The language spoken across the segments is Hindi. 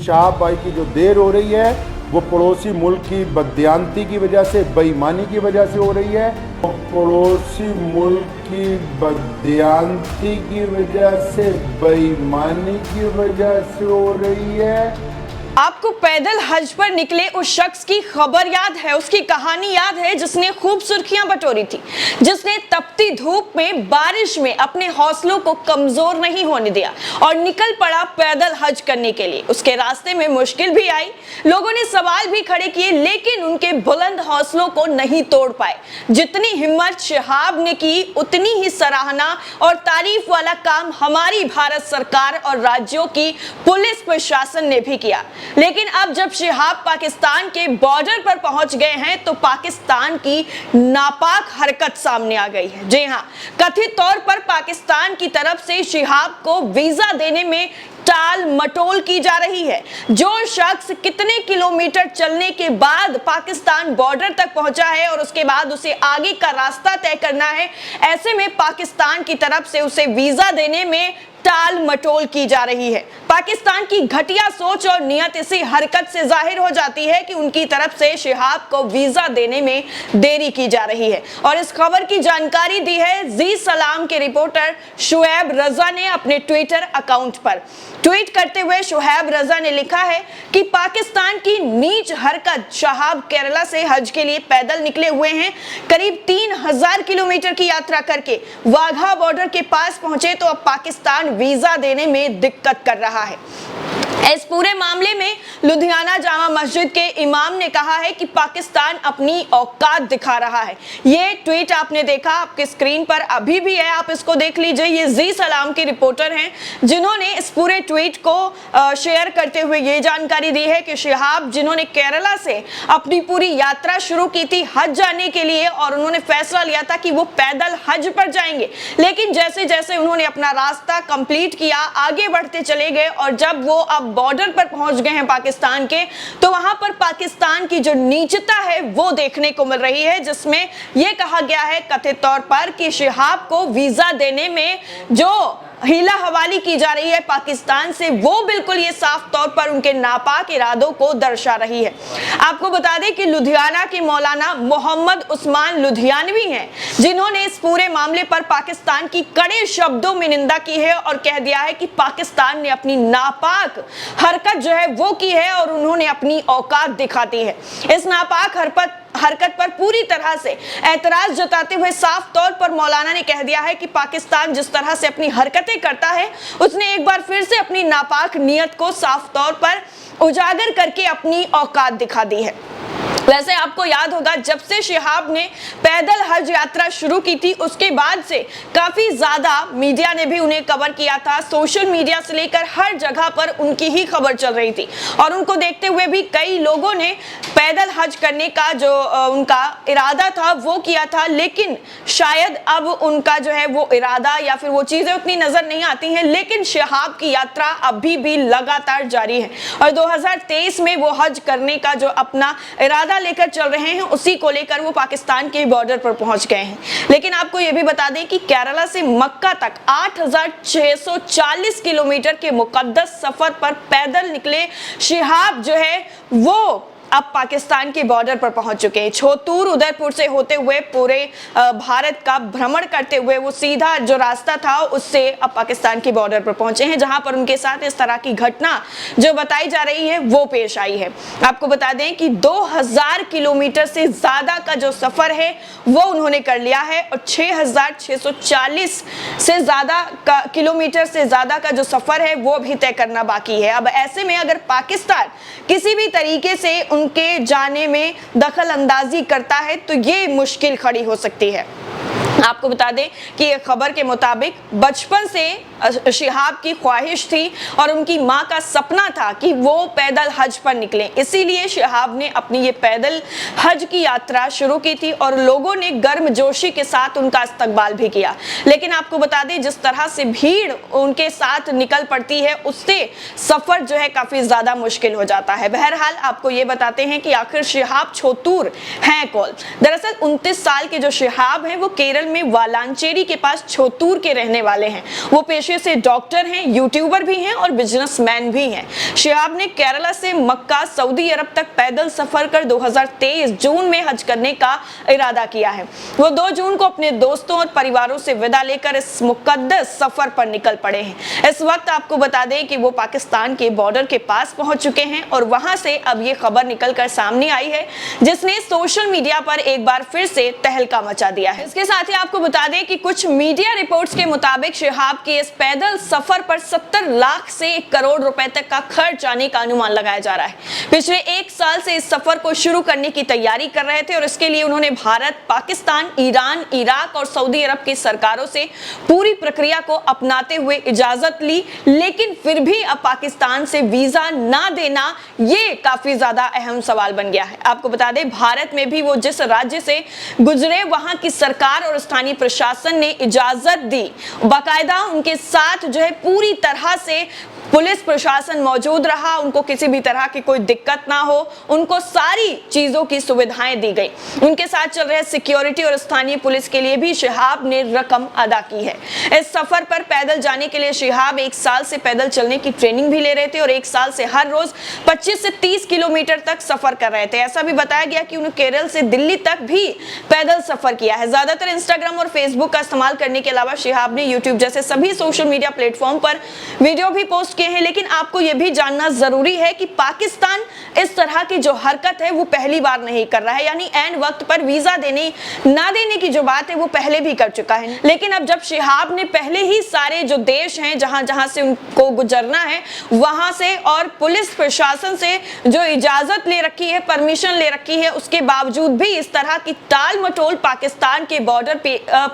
शहाब भाई की जो देर हो रही है वो पड़ोसी मुल्क की बददियानती की वजह से, बेईमानी की वजह से हो रही है। पड़ोसी मुल्क की बददियानती की वजह से, बेईमानी की वजह से हो रही है। आपको पैदल हज पर निकले उस शख्स की खबर याद है, उसकी कहानी याद है जिसने खूब सुर्खियां बटोरी थी, जिसने तपती धूप में, बारिश में अपने हौसलों को कमजोर नहीं होने दिया और निकल पड़ा पैदल हज करने के लिए। उसके रास्ते में मुश्किल भी आई, लोगों ने सवाल भी खड़े किए, लेकिन उनके बुलंद हौसलों को नहीं तोड़ पाए। जितनी हिम्मत शहाब ने की, उतनी ही सराहना और तारीफ वाला काम हमारी भारत सरकार और राज्यों की पुलिस प्रशासन ने भी किया। लेकिन अब जब शहाब पाकिस्तान के बॉर्डर पर पहुंच गए हैं तो पाकिस्तान की नापाक हरकत सामने आ गई है। जी हां, कथित तौर पर पाकिस्तान की तरफ से शहाब को वीजा देने में टाल मटोल की जा रही है। जो शख्स कितने किलोमीटर चलने के बाद पाकिस्तान बॉर्डर तक पहुंचा है और उसके बाद उसे आगे का रास्ता तय करना है, ऐसे में पाकिस्तान की तरफ से उसे वीजा देने में टाल मटोल की जा रही है। पाकिस्तान की घटिया सोच और नियत इसी हरकत से जाहिर हो जाती है कि उनकी तरफ से शहाब को वीजा देने में देरी की जा रही है। और इस खबर की जानकारी दी है जी सलाम के रिपोर्टर शुएब रजा ने अपने ट्विटर अकाउंट पर। ट्वीट करते हुए शुएब रजा ने लिखा है कि पाकिस्तान की नीच हरकत, शहाब केरला से हज के लिए पैदल निकले हुए हैं। करीब 3000 किलोमीटर की यात्रा करके वाघा बॉर्डर के पास पहुंचे तो अब पाकिस्तान वीजा देने में दिक्कत कर रहा है। इस पूरे मामले में लुधियाना जामा मस्जिद के इमाम ने कहा है कि पाकिस्तान अपनी औकात दिखा रहा है। ये ट्वीट आपने देखा, आपके स्क्रीन पर अभी भी है, आप इसको देख लीजिए। ये जी सलाम के रिपोर्टर हैं जिन्होंने इस पूरे ट्वीट को शेयर करते हुए ये जानकारी दी है कि शहाब, जिन्होंने केरला से अपनी पूरी यात्रा शुरू की थी हज जाने के लिए और उन्होंने फैसला लिया था कि वो पैदल हज पर जाएंगे, लेकिन जैसे जैसे उन्होंने अपना रास्ता कंप्लीट किया, आगे बढ़ते चले गए और जब वो अब बॉर्डर पर पहुंच गए हैं पाकिस्तान के, तो वहां पर पाकिस्तान की जो नीचता है वो देखने को मिल रही है, जिसमें यह कहा गया है कथित तौर पर कि शहाब को वीजा देने में जो हीला हवाली की जा रही है पाकिस्तान से, वो बिल्कुल ये साफ तौर पर उनके नापाक इरादों को दर्शा रही है। आपको बता दें कि लुधियाना के मौलाना मोहम्मद उस्मान लुधियानवी हैं, जिन्होंने इस पूरे मामले पर पाकिस्तान की कड़े शब्दों में निंदा की है और कह दिया है कि पाकिस्तान ने अपनी नापाक हरकत जो है वो की है और उन्होंने अपनी औकात दिखाती है। इस नापाक हरकत पर पूरी तरह से ऐतराज जताते हुए साफ तौर पर मौलाना ने कह दिया है कि पाकिस्तान जिस तरह से अपनी हरकतें करता है, उसने एक बार फिर से अपनी नापाक नियत को साफ तौर पर उजागर करके अपनी औकात दिखा दी है। वैसे आपको याद होगा, जब से शहाब ने पैदल हज यात्रा शुरू की थी उसके बाद से काफी ज्यादा मीडिया ने भी उन्हें कवर किया था। सोशल मीडिया से लेकर हर जगह पर उनकी ही खबर चल रही थी और उनको देखते हुए भी कई लोगों ने पैदल हज करने का जो उनका इरादा था वो किया था, लेकिन शायद अब उनका जो है वो इरादा या फिर वो चीजें उतनी नजर नहीं आती हैं। लेकिन शहाब की यात्रा अभी भी लगातार जारी है और 2023 में वो हज करने का जो अपना इरादा लेकर चल रहे हैं, उसी को लेकर वो पाकिस्तान के बॉर्डर पर पहुंच गए हैं। लेकिन आपको यह भी बता दें कि केरला से मक्का तक 8640 किलोमीटर के मुकद्दस सफर पर पैदल निकले शहाब जो है वो अब पाकिस्तान के बॉर्डर पर पहुंच चुके हैं। छोतूर उदयपुर से होते हुए पूरे भारत का भ्रमण करते हुए वो सीधा जो रास्ता था उससे अब पाकिस्तान के बॉर्डर पर पहुंचे हैं, जहां पर उनके साथ इस तरह की घटना जो बताई जा रही है वो पेश आई है। आपको बता दें कि 2000 किलोमीटर से ज्यादा का जो सफर है वो उन्होंने कर लिया है और 6640 से ज्यादा किलोमीटर से ज्यादा का जो सफर है वो भी तय करना बाकी है। अब ऐसे में अगर पाकिस्तान किसी भी तरीके से उनके जाने में दखल अंदाजी करता है तो ये मुश्किल खड़ी हो सकती है। आपको बता दें कि एक खबर के मुताबिक बचपन से शहाब की ख्वाहिश थी और उनकी मां का सपना था कि वो पैदल हज पर निकले, इसीलिए शहाब ने अपनी ये पैदल हज की यात्रा शुरू की थी और लोगों ने गर्मजोशी के साथ उनका इस्तकबाल भी किया। लेकिन आपको बता दें जिस तरह से भीड़ उनके साथ निकल पड़ती है उससे सफर जो है काफी ज्यादा मुश्किल हो जाता है। बहरहाल आपको ये बताते हैं कि आखिर शहाब छोतूर हैं कौन। दरअसल 29 साल के जो शहाब हैं वो केरल में वालांचेरी के पास छोतूर के रहने वाले हैं। वो पेशे से डॉक्टर हैं, यूट्यूबर भी हैं और बिजनेसमैन भी हैं। शिहाब ने केरला से मक्का सऊदी अरब तक पैदल सफर कर 2023 जून में हज करने का इरादा किया है। वो 2 जून को अपने दोस्तों और परिवारों से विदा लेकर इस मुकद्दस सफर पर निकल पड़े हैं। इस वक्त आपको बता दें कि वो पाकिस्तान के बॉर्डर के पास पहुंच चुके हैं और वहां से अब ये खबर निकलकर सामने आई है, जिसने सोशल मीडिया पर एक बार फिर से तहलका मचा दिया है। इसके साथ ही आपको बता दें कि कुछ मीडिया रिपोर्ट्स के मुताबिक शिहाब के इस पैदल सफर पर 70 लाख से 1 करोड़ रुपए तक का खर्च आने का अनुमान लगाया जा रहा है। पिछले 1 साल से इस सफर को शुरू करने की तैयारी कर रहे थे और इसके लिए उन्होंने भारत, पाकिस्तान, ईरान, इराक और सऊदी अरब की सरकारों से पूरी प्रक्रिया को अपनाते हुए इजाजत ली, लेकिन फिर भी अब पाकिस्तान से वीजा ना देना ये काफी ज्यादा अहम सवाल बन गया है। आपको बता दें, भारत में भी वो जिस राज्य से गुजरे वहां की सरकार और स्थानीय प्रशासन ने इजाजत दी। बाकायदा उनके साथ जो है पूरी तरह से पुलिस प्रशासन मौजूद रहा, उनको किसी भी तरह की कोई दिक्कत ना हो, उनको सारी चीजों की सुविधाएं दी गई। उनके साथ चल रहे सिक्योरिटी और स्थानीय पुलिस के लिए भी शिहाब ने रकम अदा की है। इस सफर पर पैदल जाने के लिए शिहाब 1 साल से पैदल चलने की ट्रेनिंग भी ले रहे थे और 1 साल से हर रोज 25 से 30 किलोमीटर तक सफर कर रहे थे। ऐसा भी बताया गया कि उन्होंने केरल से दिल्ली तक भी पैदल सफर किया है। ज्यादातर इंस्टाग्राम और फेसबुक का इस्तेमाल करने के अलावा शिहाब ने यूट्यूब जैसे सभी सोशल मीडिया प्लेटफॉर्म पर वीडियो भी पोस्ट किए हैं। लेकिन आपको यह भी जानना जरूरी है कि पाकिस्तान इस तरह की जो हरकत है वो पहली बार नहीं कर रहा है, यानी एंड वक्त पर वीजा देने ना देने की जो बात है वो पहले भी कर चुका है। लेकिन अब जब शिहाब ने पहले ही सारे जो देश हैं जहां जहां से उनको गुजरना है वहां से और पुलिस प्रशासन से जो इजाजत ले रखी है, परमिशन ले रखी है, उसके बावजूद भी इस तरह की टाल मटोल पाकिस्तान के बॉर्डर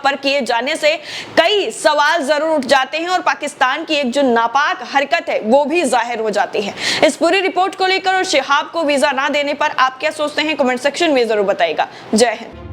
पर किए जाने से कई सवाल जरूर उठ जाते हैं और पाकिस्तान की एक जो नापाक हरकत है वो भी जाहिर हो जाती है। इस पूरी रिपोर्ट को लेकर और शिहाब को वीजा ना देने पर आप क्या सोचते हैं, कमेंट सेक्शन में जरूर बताइएगा। जय हिंद।